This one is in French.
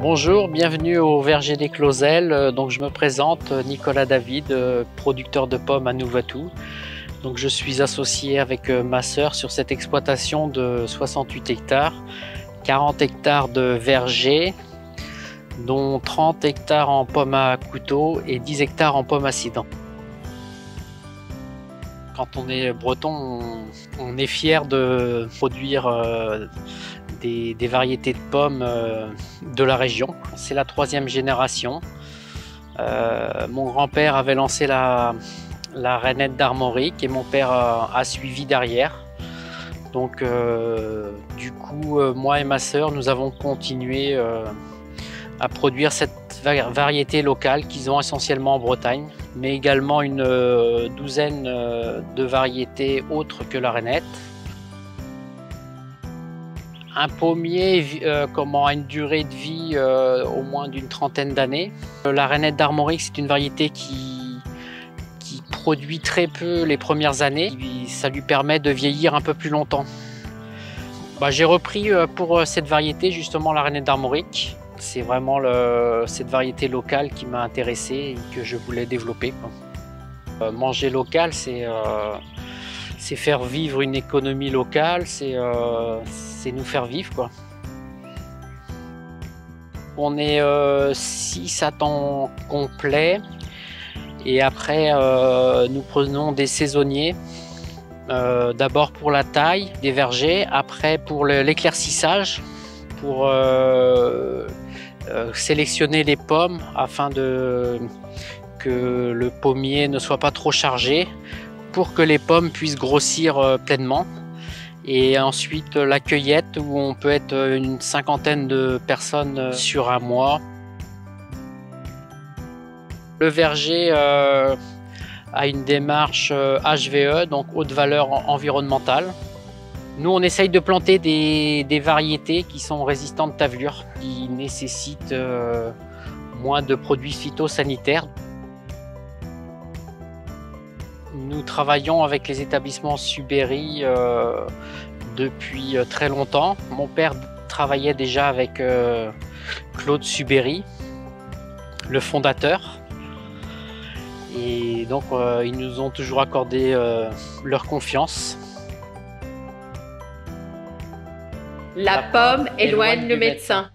Bonjour, bienvenue au verger des Clauzelles. Donc je me présente, Nicolas David, producteur de pommes à Nouvatou. Donc je suis associé avec ma sœur sur cette exploitation de 68 hectares, 40 hectares de verger, dont 30 hectares en pommes à couteau et 10 hectares en pommes à scie dents. Quand on est breton, on est fier de produire des variétés de pommes de la région. C'est la 3e génération. Mon grand-père avait lancé la rainette d'Armorique et mon père a suivi derrière. Donc du coup, moi et ma sœur, nous avons continué à produire cette variété locale qu'ils ont essentiellement en Bretagne, mais également une douzaine de variétés autres que la rainette. Un pommier a une durée de vie au moins d'une trentaine d'années. La rainette d'Armorique, c'est une variété qui produit très peu les premières années. Ça lui permet de vieillir un peu plus longtemps. J'ai repris pour cette variété justement la rainette d'Armorique. C'est vraiment cette variété locale qui m'a intéressé et que je voulais développer. Manger local, c'est faire vivre une économie locale, c'est nous faire vivre, quoi. On est 6 à temps complet et après nous prenons des saisonniers. D'abord pour la taille des vergers, après pour l'éclaircissage, pour sélectionner les pommes afin que le pommier ne soit pas trop chargé, pour que les pommes puissent grossir pleinement. Et ensuite la cueillette où on peut être une cinquantaine de personnes sur un mois. Le verger a une démarche HVE, donc haute valeur environnementale. Nous, on essaye de planter des variétés qui sont résistantes de tavelure, qui nécessitent moins de produits phytosanitaires. Nous travaillons avec les établissements Subéry depuis très longtemps. Mon père travaillait déjà avec Claude Subéry, le fondateur. Et donc, ils nous ont toujours accordé leur confiance. La pomme éloigne le médecin.